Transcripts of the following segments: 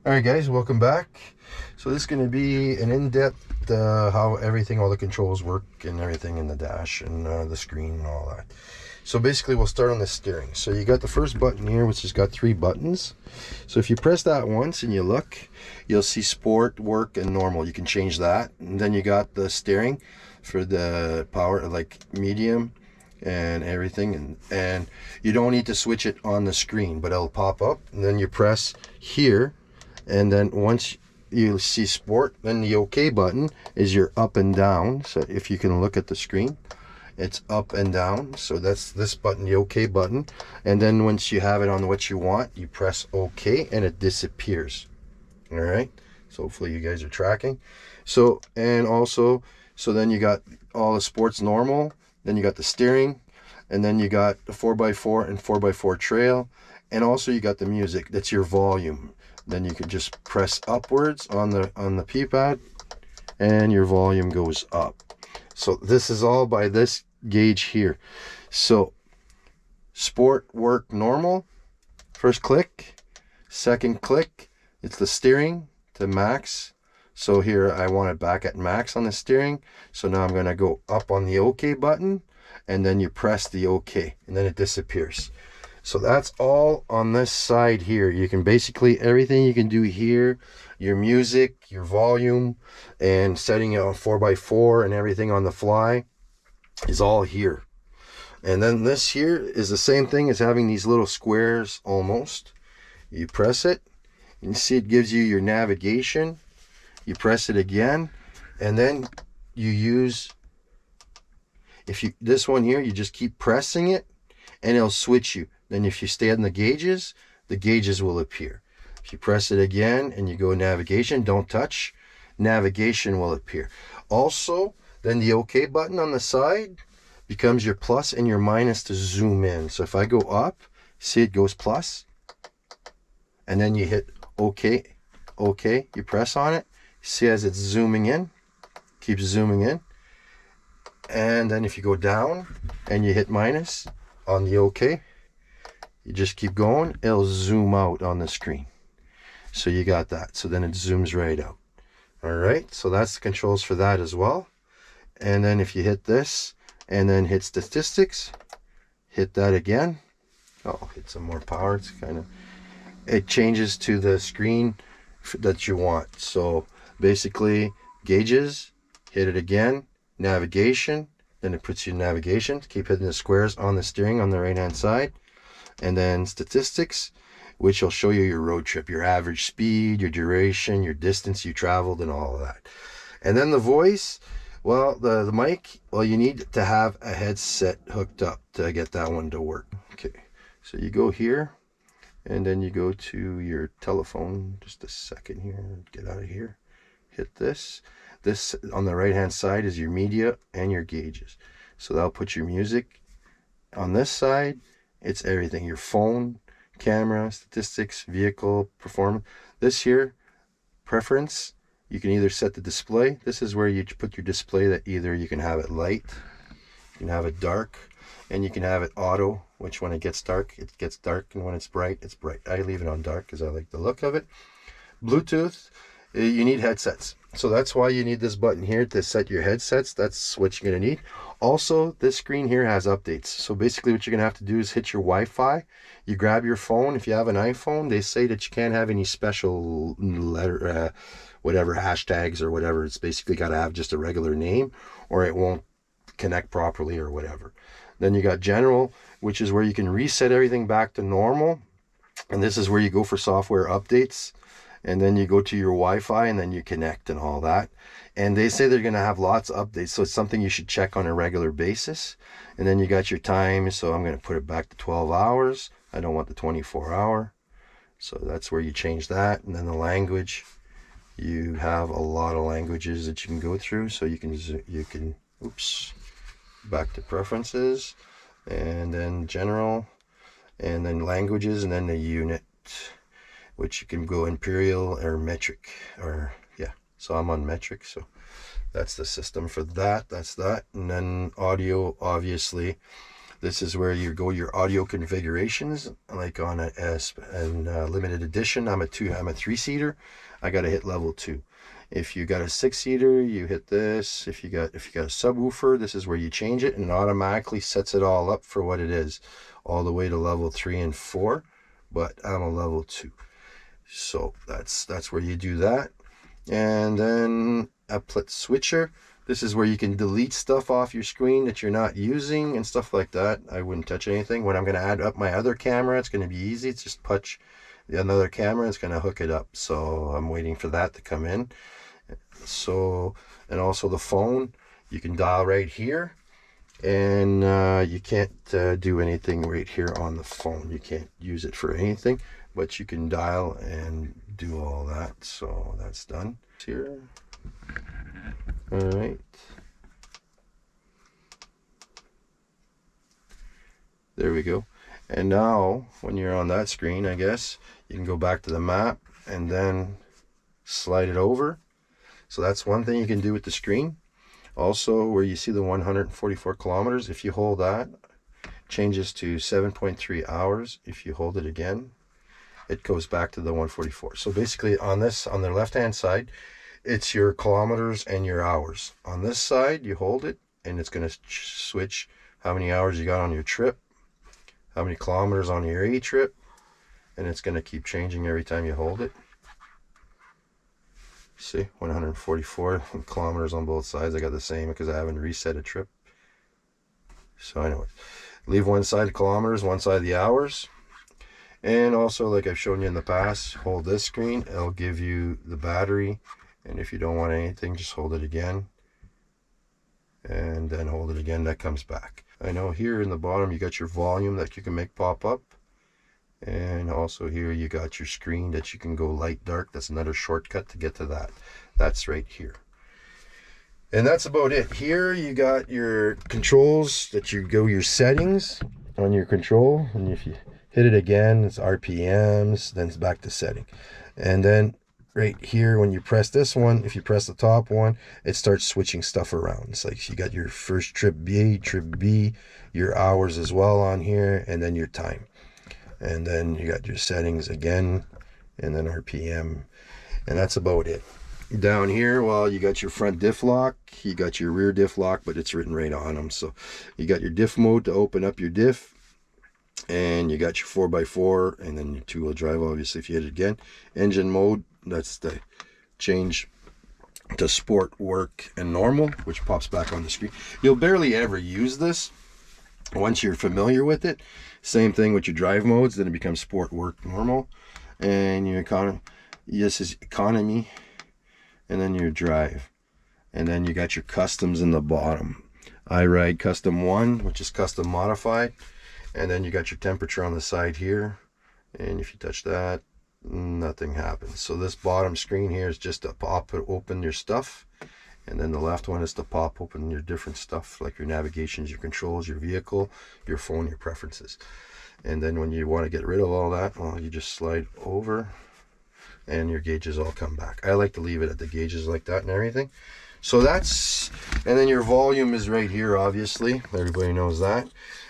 Alright guys, welcome back. So this is going to be an in-depth how everything, all the controls work and everything in the dash and the screen and all that. So basically we'll start on the steering. So you got the first button here, which has got 3 buttons. So if you press that once and you look, you'll see sport, work, and normal. You can change that. And then you got the steering for the power, like medium and everything, and you don't need to switch it on the screen, but it'll pop up, and then you press here. And then once you see sport, then the OK button is your up and down. So if you can look at the screen, it's up and down. So that's this button, the OK button. And then once you have it on what you want, you press OK and it disappears. All right. So hopefully you guys are tracking. So, and also, so then you got all the sports normal, then you got the steering, and then you got the 4x4 and 4x4 trail. And also you got the music, that's your volume. Then you can just press upwards on the P-pad and your volume goes up. So this is all by this gauge here. So sport, work, normal, first click, second click, it's the steering to max. So here I want it back at max on the steering. So now I'm going to go up on the OK button, and then you press the OK and then it disappears. So that's all on this side here. You can basically, everything you can do here, your music, your volume, and setting it on 4x4 and everything on the fly is all here. And then this here is the same thing as having these little squares almost. You press it, and you see it gives you your navigation. You press it again, and then you use, this one here, you just keep pressing it, and it'll switch you. Then if you stay on the gauges will appear. If you press it again and you go navigation, don't touch, navigation will appear. Also, then the OK button on the side becomes your plus and your minus to zoom in. So if I go up, see it goes plus, and then you hit OK, OK, you press on it, see as it's zooming in, keeps zooming in. And then if you go down and you hit minus on the OK, you just keep going, it'll zoom out on the screen. So you got that. So then it zooms right out. All right, so that's the controls for that as well. And then if you hit this and then hit statistics, hit that again. Oh, hit some more power. It's it changes to the screen that you want. So basically gauges, hit it again, navigation, then it puts you in navigation. Keep hitting the squares on the steering on the right hand side. And then statistics, which will show you your road trip, your average speed, your duration, your distance you traveled, and all of that. And then the voice, well, the mic, well, you need to have a headset hooked up to get that one to work. Okay, so you go here, and then you go to your telephone. Just a second here, get out of here. Hit this. This on the right hand side is your media and your gauges. So that'll put your music. On this side, it's everything, your phone, camera, statistics, vehicle, performance. This here, preference, you can either set the display. This is where you put your display that either you can have it light, you can have it dark, and you can have it auto, which when it gets dark, and when it's bright, it's bright. I leave it on dark because I like the look of it. Bluetooth, you need headsets. So that's why you need this button here to set your headsets. That's what you're going to need. Also, this screen here has updates. So basically what you're going to have to do is hit your Wi-Fi. You grab your phone. If you have an iPhone, they say that you can't have any special letter, whatever, hashtags or whatever. It's basically got to have just a regular name or it won't connect properly or whatever. Then you got general, which is where you can reset everything back to normal. And this is where you go for software updates. And then you go to your Wi-Fi and then you connect and all that. And they say they're going to have lots of updates. So it's something you should check on a regular basis. And then you got your time. So I'm going to put it back to 12 hours. I don't want the 24-hour. So that's where you change that. And then the language, you have a lot of languages that you can go through. So you can, oops, back to preferences and then general and then languages and then the unit, which you can go imperial or metric, or yeah, so I'm on metric, so that's the system for that. That's that. And then audio, obviously This is where you go your audio configurations, like on a limited edition. I'm a 3-seater. I got to hit level 2. If you got a 6-seater, you hit this. If you got a subwoofer, this is where you change it, and it automatically sets it all up for what it is, all the way to level 3 and 4. But I'm a level 2, so that's where you do that. And then applet switcher. This is where you can delete stuff off your screen that you're not using and stuff like that. I wouldn't touch anything. When I'm going to add up my other camera, it's going to be easy. It's just punch another camera. It's going to hook it up. So I'm waiting for that to come in. So, and also the phone, you can dial right here, and you can't do anything right here on the phone. You can't use it for anything, but you can dial and do all that. So that's done here. All right. There we go. And now when you're on that screen, I guess you can go back to the map and then slide it over. So that's one thing you can do with the screen. Also, where you see the 144 kilometers, if you hold that, changes to 7.3 hours. If you hold it again, it goes back to the 144. So basically on this, on the left hand side, it's your kilometers and your hours. On this side, you hold it and it's going to switch how many hours you got on your trip, how many kilometers on your A trip, and it's going to keep changing every time you hold it. See, 144 kilometers on both sides. I got the same because I haven't reset a trip. So anyway, leave one side the kilometers, one side the hours. And also, like I've shown you in the past, hold this screen. It'll give you the battery. And if you don't want anything, just hold it again. And then hold it again. That comes back. I know here in the bottom, you got your volume that you can make pop up. And also here you got your screen that you can go light dark. That's another shortcut to get to that. That's right here. And that's about it. Here you got your controls that you go your settings on your control. And if you hit it again, it's RPMs, then it's back to setting. And then right here, when you press this one, if you press the top one, it starts switching stuff around. It's like you got your first trip B, your hours as well on here, and then your time. And then you got your settings again, and then RPM, and that's about it. Down here, well, you got your front diff lock, you got your rear diff lock, but it's written right on them. So you got your diff mode to open up your diff, and you got your 4x4, and then your 2-wheel drive, obviously, if you hit it again. Engine mode, that's the change to sport, work, and normal, which pops back on the screen. You'll barely ever use this once you're familiar with it. Same thing with your drive modes, then it becomes sport, work, normal, and your economy. This is economy, and then your drive, and then you got your customs in the bottom. I ride custom 1, which is custom modified, and then you got your temperature on the side here, and if you touch that, nothing happens. So this bottom screen here is just to pop open your stuff, and then the left one is to pop open your different stuff, like your navigations, your controls, your vehicle, your phone, your preferences. And then when you want to get rid of all that, well, you just slide over and your gauges all come back. I like to leave it at the gauges like that and everything. So that's, and then your volume is right here, obviously. Everybody knows that.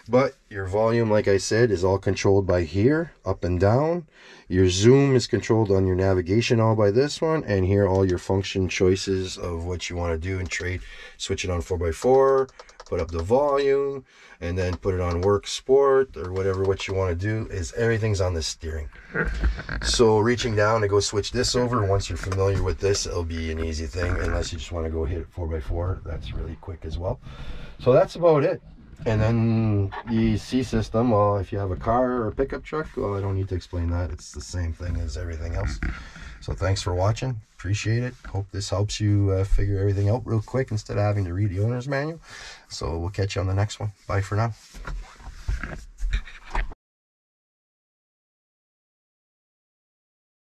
But your volume, like I said, is all controlled by here, up and down. Your zoom is controlled on your navigation all by this one. And here, all your function choices of what you want to do and trade. Switch it on 4x4, put up the volume, and then put it on work, sport, or whatever what you want to do. Is everything's on the steering. So reaching down to go switch this over, once you're familiar with this, it'll be an easy thing, unless you just want to go hit 4x4. That's really quick as well. So that's about it. And then the C system, well, if you have a car or a pickup truck, well, I don't need to explain that. It's the same thing as everything else. So thanks for watching. Appreciate it. Hope this helps you figure everything out real quick instead of having to read the owner's manual. So we'll catch you on the next one. Bye for now.